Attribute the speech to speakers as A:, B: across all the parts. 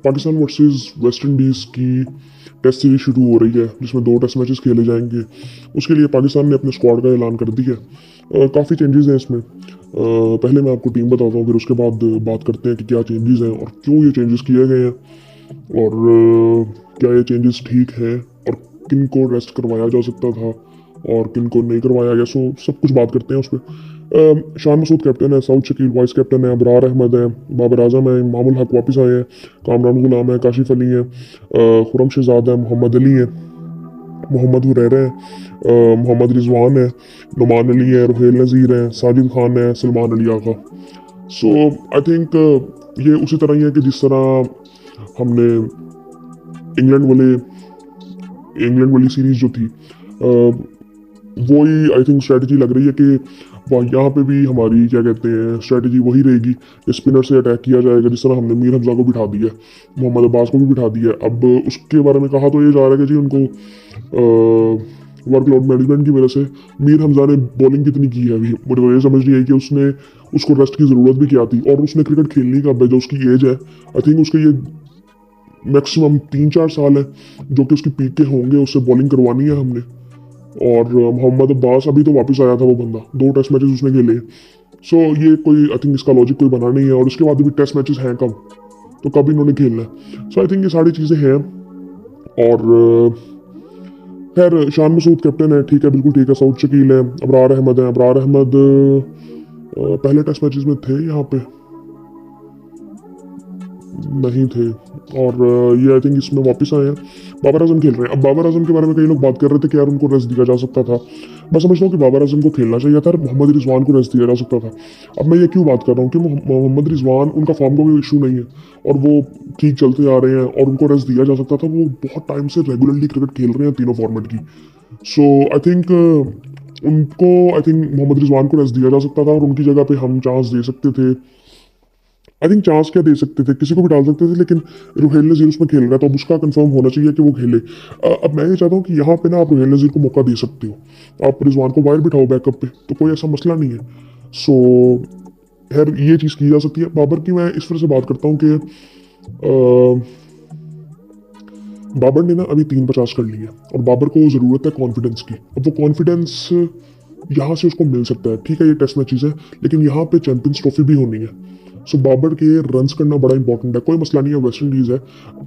A: Pakistan versus West Indies की test series शुरू हो रही है जिसमें 2 टेस्ट मैचेस खेले जाएंगे। उसके लिए पाकिस्तान ने अपने स्क्वाड का ऐलान कर दिया है। काफ़ी चेंजेस हैं इसमें। पहले मैं आपको टीम बताता हूँ, फिर उसके बाद बात करते हैं कि क्या चेंजेस हैं और क्यों ये चेंजेस किए गए हैं, और क्या ये चेंजेस ठीक हैं, और किन को रेस्ट करवाया जा सकता था और किन को नहीं करवाया गया। सो सब कुछ बात करते हैं उस पर। शान मसूद कैप्टन है, सऊद शकील वाइस कैप्टन है, अबरार अहमद है, बाबर आजम है, इमामुल हक वापस आए हैं, कामरान गुलाम है, काशिफ अली है, खुरम शहजाद है, मोहम्मद अली है, मोहम्मद हुरैरा है, मोहम्मद रिजवान है, नुमान अली है, रुहेल नज़ीर है, साजिद खान है, सलमान अली आका। सो आई थिंक ये उसी तरह ही है कि जिस तरह हमने इंग्लैंड वाली सीरीज जो थी, वही आई थिंक स्ट्रेटजी लग रही है कि वह यहाँ पे भी हमारी क्या कहते हैं स्ट्रेटजी वही रहेगी कि स्पिनर से अटैक किया जाएगा, जिस तरह हमने मीर हमजा को बिठा दिया, मोहम्मद अब्बास को भी बिठा दिया। अब उसके बारे में कहा तो ये जा रहा है कि जी उनको वर्कलोड मैनेजमेंट की वजह से मीर हमजा ने बॉलिंग कितनी की है, अभी मुझे तो ये समझ नहीं आई कि उसने उसको रेस्ट की ज़रूरत भी क्या थी, और उसने क्रिकेट खेलनी कब है, जो उसकी एज है आई थिंक उसके ये मैक्सिमम 3-4 साल है जो कि उसकी पीक के होंगे, उससे बॉलिंग करवानी है हमने। और मोहम्मद अब्बास अभी तो वापस आया था वो बंदा, 2 टेस्ट मैचेस उसने खेले। सो ये कोई आई थिंक इसका लॉजिक कोई बना नहीं है, और उसके बाद भी टेस्ट मैचेस हैं कब, तो कब इन्होंने खेलना है। सो आई थिंक ये सारी चीज़ें हैं। और खैर शान मसूद कैप्टन है, ठीक है, बिल्कुल ठीक है। सऊद शकील है, अबरार अहमद है, अबरार अहमद पहले टेस्ट मैचेस में थे यहाँ पे नहीं थे, और ये आई थिंक इसमें वापस आए हैं। बाबर आजम खेल रहे हैं। अब बाबर आजम के बारे में कई लोग बात कर रहे थे कि यार उनको रेस्ट दिया जा सकता था। मैं समझता हूँ कि बाबर आजम को खेलना चाहिए था, मोहम्मद रिजवान को रेस्ट दिया जा सकता था। अब मैं ये क्यों बात कर रहा हूँ कि मोहम्मद रिजवान, उनका फॉर्म का कोई इशू नहीं है और वो ठीक चलते आ रहे हैं, और उनको रेस्ट दिया जा सकता था। वो बहुत टाइम से रेगुलरली क्रिकेट खेल रहे हैं तीनों फॉर्मेट की। सो आई थिंक उनको आई थिंक मोहम्मद रिजवान को रेस्ट दिया जा सकता था, और उनकी जगह पे हम चांस दे सकते थे। आई थिंक चांस क्या दे सकते थे, किसी को भी डाल सकते थे, लेकिन रुहेल नज़ीर उसमें खेल रहा है तो अब उसका कंफर्म होना चाहिए कि वो खेले। अब मैं ये चाहता हूँ कि यहाँ पे ना आप रुहेल नज़ीर को मौका दे सकते हो, आप रिजवान को बाहर बिठाओ बैकअप पे, तो कोई ऐसा मसला नहीं है। सो खैर ये चीज़ की जा सकती है। बाबर की मैं इस तरह से बात करता हूँ कि बाबर ने ना अभी 350 कर ली है, और बाबर को ज़रूरत है कॉन्फिडेंस की। अब वो कॉन्फिडेंस यहाँ से उसको मिल सकता है, ठीक है ये टेस्ट मैचेस है, लेकिन यहाँ पे चैंपियंस ट्रॉफी भी होनी है। सो बाबर के रन्स करना बड़ा इंपॉर्टेंट है। कोई मसला नहीं है, वेस्ट इंडीज़ है।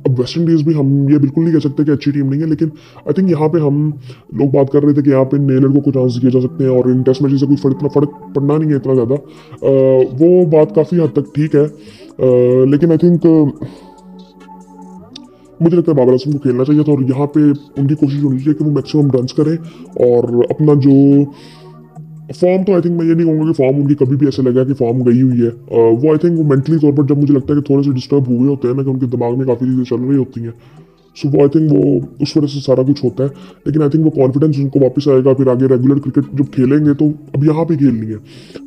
A: अब वेस्ट इंडीज़ भी हम ये बिल्कुल नहीं कह सकते कि अच्छी टीम नहीं है, लेकिन आई थिंक यहाँ पे हम लोग बात कर रहे थे कि यहाँ पे नेलर को कुछ चांस दिए जा सकते हैं, और इन टेस्ट मैचेस से कोई इतना फर्क पड़ना नहीं है इतना ज़्यादा। वो बात काफ़ी हद तक ठीक है, लेकिन आई थिंक मुझे लगता है बाबर आजम को खेलना चाहिए था, और यहाँ पे उनकी कोशिश होनी चाहिए कि वो मैक्सिमम रन्स करें, और अपना जो फॉर्म, तो आई थिंक मैं ये नहीं कहूँगा कि फॉर्म उनकी कभी भी ऐसे लगा कि फॉर्म गई हुई है। वो आई थिंक वो मेंटली तौर पर जब मुझे लगता है कि थोड़े से डिस्टर्ब हुए होते हैं ना, कि उनके दिमाग में काफ़ी चीज़ें चल रही होती हैं, सो वो आई थिंक वो उस वजह से सारा कुछ होता है। लेकिन आई थिंक वो कॉन्फिडेंस उनको वापस आएगा, फिर आगे रेगुलर क्रिकेट जब खेलेंगे तो अब यहाँ पे खेलनी है,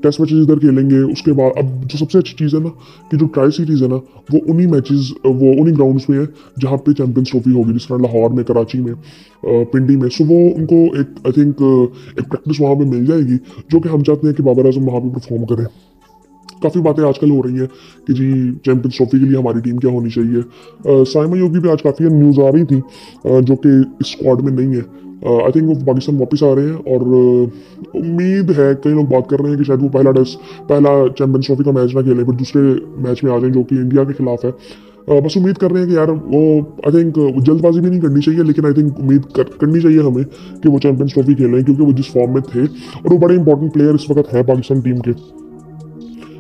A: टेस्ट मैचेस इधर खेलेंगे। उसके बाद अब जो सबसे अच्छी चीज़ है ना, कि जो ट्राई सीरीज़ है ना, वो उन्हीं मैचेस, वो उन्हीं ग्राउंड्स में है जहाँ पे चैंपियंस ट्रॉफी होगी, जिस तरह लाहौर में, कराची में, पिंडी में। सो वो उनको एक आई थिंक एक प्रैक्टिस वहाँ पे मिल जाएगी, जो कि हम चाहते हैं कि बाबर आजम वहाँ पे परफॉर्म करें। काफ़ी बातें आजकल हो रही हैं कि जी चैंपियंस ट्रॉफी के लिए हमारी टीम क्या होनी चाहिए। साइमा योगी भी आज काफ़ी न्यूज़ आ रही थी, जो कि इस स्क्वाड में नहीं है। आई थिंक वो पाकिस्तान वापस आ रहे हैं, और उम्मीद है, कई लोग बात कर रहे हैं कि शायद वो पहला चैंपियंस ट्रॉफी का मैच ना खेलें, फिर दूसरे मैच में आ जाएं जो कि इंडिया के खिलाफ है। बस उम्मीद कर रहे हैं कि यार वो आई थिंक जल्दबाजी भी नहीं करनी चाहिए, लेकिन आई थिंक करनी चाहिए हमें कि वो चैंपियंस ट्रॉफी खेलें, क्योंकि वो जिस फॉर्म में थे, और वो बड़े इंपॉर्टेंट प्लेयर इस वक्त हैं पाकिस्तान टीम के।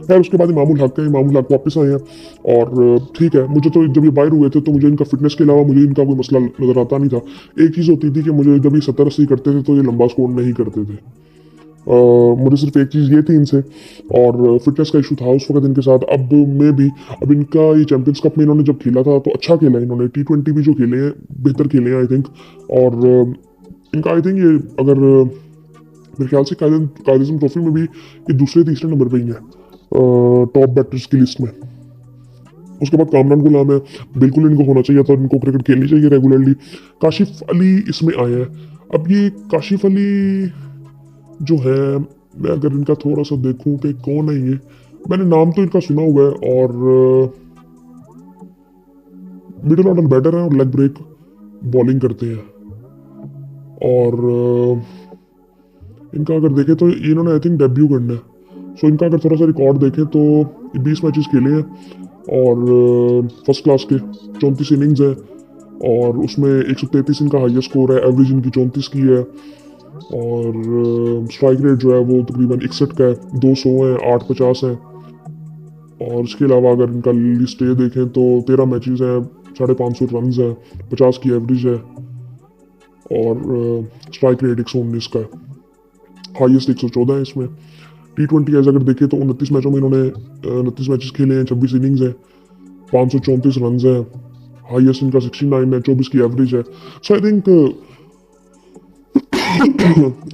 A: खैर उसके बाद इमामुल हक है, इमामुल हक वापस आए हैं, और ठीक है। मुझे तो जब ये बाहर हुए थे तो मुझे इनका फिटनेस के अलावा मुझे इनका कोई मसला नज़र आता नहीं था। एक चीज़ होती थी कि मुझे जब ये 70-80 करते थे तो ये लंबा स्कोर नहीं करते थे। मुझे सिर्फ एक चीज़ ये थी इनसे, और फिटनेस का इशू था उस वक्त इनके साथ। अब में भी, अब इनका ये चैंपियंस कप में इन्होंने जब खेला था तो अच्छा खेला इन्होंने, T20 भी जो खेले हैं बेहतर खेले हैं आई थिंक। और इनका आई थिंक ये अगर मेरे ख्याल से कायदे ट्रॉफी में भी ये दूसरे तीसरे नंबर पे ही है टॉप बैटर्स की लिस्ट में। उसके बाद कामरान गुलाम है, बिल्कुल इनको होना चाहिए था, इनको क्रिकेट खेलनी चाहिए रेगुलरली। काशिफ अली इसमें आए हैं। अब ये काशिफ अली जो है, मैं अगर इनका थोड़ा सा देखूं कि कौन है ये, मैंने नाम तो इनका सुना हुआ है, और मिडिल ऑर्डर बैटर हैं और लेग ब्रेक बॉलिंग करते हैं। और इनका अगर देखें तो इन्होंने आई थिंक डेब्यू करना है। सो इनका अगर थोड़ा सा रिकॉर्ड देखें तो 20 मैचेस खेले हैं और फर्स्ट क्लास के 34 इनिंग्स है और उसमें 133 इनका हाईएस्ट स्कोर है। एवरेज इनकी 34 की है और स्ट्राइक रेट जो है वो तकरीबन 61 का है। 200 है, 850 है। और इसके अलावा अगर इनका लिस्ट ए देखें तो 13 मैचेस हैं, 550 रन है, 50 की एवरेज है और स्ट्राइक रेट 119 का है। हाईएस्ट 114 है इसमें। T20 एज अगर देखें तो 29 मैचों में इन्होंने 29 मैचेस खेले हैं, 26 इनिंग्स है, 534 रन है। हाईएस्ट इनका 69 है, 24 की एवरेज है। सो आई थिंक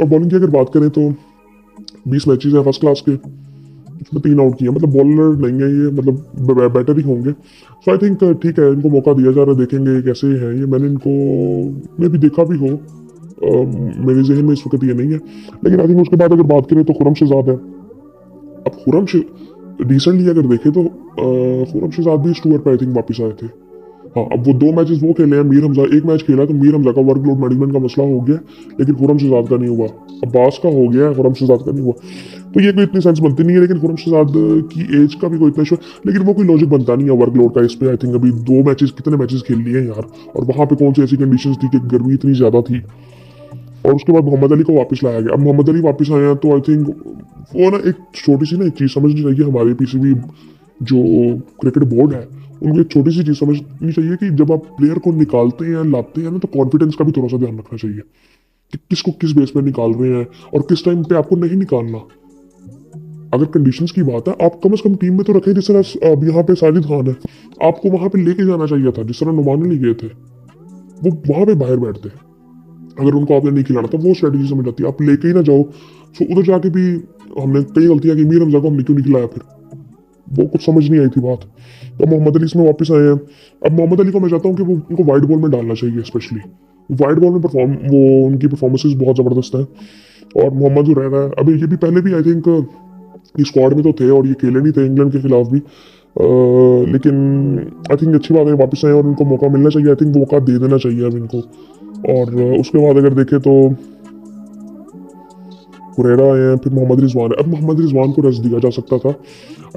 A: और बॉलिंग की अगर बात करें तो 20 मैचेस हैं फर्स्ट क्लास के, उसमें 3 आउट किए। मतलब बॉलर नहीं है ये, मतलब बैटर ही होंगे। सो आई थिंक ठीक है, इनको मौका दिया जा रहा है, देखेंगे कैसे हैं ये। मैंने इनको मैं भी देखा भी हो, मेरे जहन में इस वक्त ये नहीं है। लेकिन आई थिंक उसके बाद अगर बात करें तो खुरम शहजाद है। अब खुरम रिसेंटली अगर देखें तो खुरम शहजाद भी इस टूर पर आई थिंक वापस आए थे। हाँ, अब वो 2 मैचेस वो खेले हैं। मीर हमजा एक मैच खेला तो मीर हमजा का वर्कलोड मैनेजमेंट का मसला हो गया, लेकिन खुरम शहजाद का नहीं हुआ। अब्बास का हो गया, खुरम शहजाद का नहीं हुआ। तो ये कोई इतनी सेंस बनती नहीं है। लेकिन खुरम शहजाद की एज का भी कोई इतना इशू, लेकिन वो कोई लॉजिक बनता नहीं है वर्कलोड का इस पे। आई थिंक अभी 2 मैचेस कितने मैचेस खेल लिए हैं यार, और वहाँ पे कौन सी ऐसी कंडीशंस थी कि गर्मी इतनी ज़्यादा थी। और उसके बाद मोहम्मद अली को वापस लाया गया। अब मोहम्मद अली वापस आए हैं तो आई थिंक वो ना एक छोटी सी ना एक चीज़ समझनी चाहिए। हमारे पीसीबी जो क्रिकेट बोर्ड है उनको एक छोटी सी चीज़ समझनी चाहिए कि जब आप प्लेयर को निकालते हैं लाते हैं ना, तो कॉन्फिडेंस का भी थोड़ा सा ध्यान रखना चाहिए कि किसको किस बेस पे निकाल रहे हैं और किस टाइम पे आपको नहीं निकालना। अगर कंडीशंस की बात है, आप कम से कम टीम में तो रखें। जिस तरह अब यहाँ पे साजिद खान है, आपको वहां पे लेके जाना चाहिए था। जिस तरह नुमान अली गए थे, वो वहां पे बाहर बैठते। अगर उनको आपने नहीं खिलाना तो वो स्ट्रेटेजी समझ आती है, आप लेके ही ना जाओ। तो उधर जाके भी हमने कई गलतियां की। मीर हमजा को हमने क्यों नहीं खिलाया, फिर वो कुछ समझ नहीं आई थी बात। तो मोहम्मद अली इसमें वापस आए हैं। अब मोहम्मद अली को मैं चाहता हूँ कि वो उनको वाइट बॉल में डालना चाहिए। स्पेशली वाइट बॉल में वो उनकी परफॉर्मेंसेज बहुत ज़बरदस्त हैं। और मोहम्मद जो रह रहा है अभी, ये भी पहले भी आई थिंक स्क्वाड में तो थे और ये खेले नहीं थे इंग्लैंड के खिलाफ भी। लेकिन आई थिंक अच्छी बात है वापस आए और उनको मौका मिलना चाहिए। आई थिंक मौका दे देना चाहिए अब इनको। और उसके बाद अगर देखें तो हुरैरा आए हैं, फिर मोहम्मद रिजवान है। अब मोहम्मद रिजवान को रेस्ट दिया जा सकता था।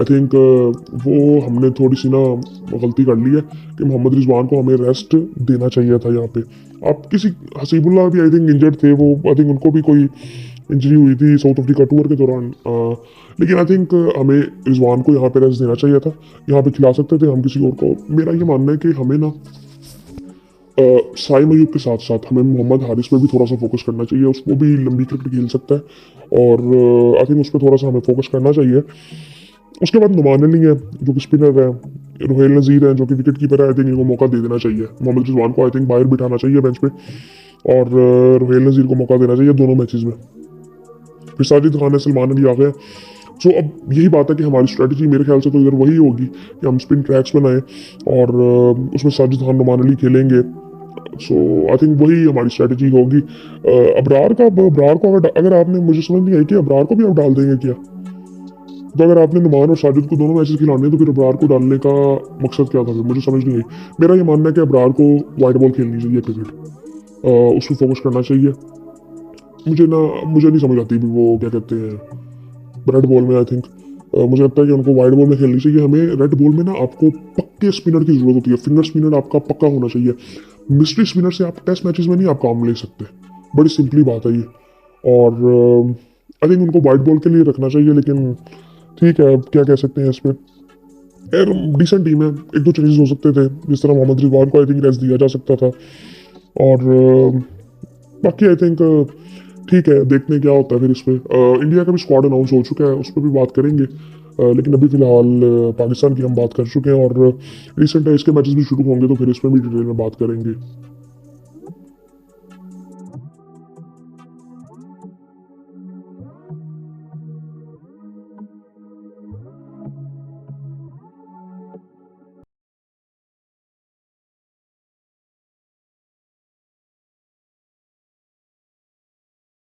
A: आई थिंक वो हमने थोड़ी सी ना गलती कर ली है कि मोहम्मद रिजवान को हमें रेस्ट देना चाहिए था यहाँ पे। आप किसी हसीबुल्लाह भी आई थिंक इंजर्ड थे, वो आई थिंक उनको भी कोई इंजरी हुई थी साउथ अफ्रीका टूर के दौरान। लेकिन आई थिंक हमें रिजवान को यहाँ पे रेस्ट देना चाहिए था। यहाँ पे खिला सकते थे हम किसी और को। मेरा ये मानना है कि हमें ना साइम अयूब के साथ साथ हमें मोहम्मद हारिस पे भी थोड़ा सा फोकस करना चाहिए। उसको भी लंबी क्रिकेट खेल सकता है और आई थिंक उस पर थोड़ा सा हमें फोकस करना चाहिए। उसके बाद नुमान अली है जो कि स्पिनर है, रुहैल नज़ीर है जो कि विकेट कीपर है। आई थिंक इनको मौका दे देना चाहिए। मोहम्मद रिजवान को आई थिंक बाहर बिठाना चाहिए बेंच पे और रुहैल नज़ीर को मौका देना चाहिए दोनों मैचेस में। फिर साजिद खान है, सलमान अली आ गए। सो अब यही बात है कि हमारी स्ट्रेटजी मेरे ख्याल से तो इधर वही होगी कि हम स्पिन ट्रैक्स बनाएं और उसमें साजिद खान, नुमान अली खेलेंगे। सो आई थिंक वही हमारी स्ट्रेटजी होगी। अबरार को अगर आपने, मुझे समझ नहीं आई कि अबरार को भी आप डाल देंगे क्या। तो अगर आपने नुमान और साजिद को दोनों मैचेस खिलाने हैं तो फिर अबरार को डालने का मकसद क्या था, फिर मुझे समझ नहीं आई। मेरा ये मानना है कि अबरार को वाइट बॉल खेलनी चाहिए क्रिकेट, उस पर फोकस करना चाहिए। मुझे नहीं समझ आती भी वो क्या कहते हैं रेड बॉल में। आई थिंक मुझे लगता है कि उनको वाइड बॉल में खेलनी चाहिए। हमें रेड बॉल में ना आपको पक्के स्पिनर की जरूरत होती है। फिंगर स्पिनर आपका पक्का होना चाहिए। मिस्ट्री स्पिनर से आप टेस्ट मैचेस में नहीं आप काम ले सकते। बड़ी सिंपली बात है ये। और आई थिंक उनको वाइट बॉल के लिए रखना चाहिए। लेकिन ठीक है, अब क्या कह सकते हैं इस पर। यार डिसेंट टीम है, 1-2 चेंजेस हो सकते थे। जिस तरह मोहम्मद रिजवान को आई थिंक रेस्ट दिया जा सकता था। और बाकी आई थिंक ठीक है, देखते हैं क्या होता है फिर इस पर। इंडिया का भी स्क्वाड अनाउंस हो चुका है, उस पर भी बात करेंगे। लेकिन अभी फिलहाल पाकिस्तान की हम बात कर चुके हैं और रिसेंट है इसके मैचेस भी शुरू होंगे तो फिर इस पर भी डिटेल में बात करेंगे।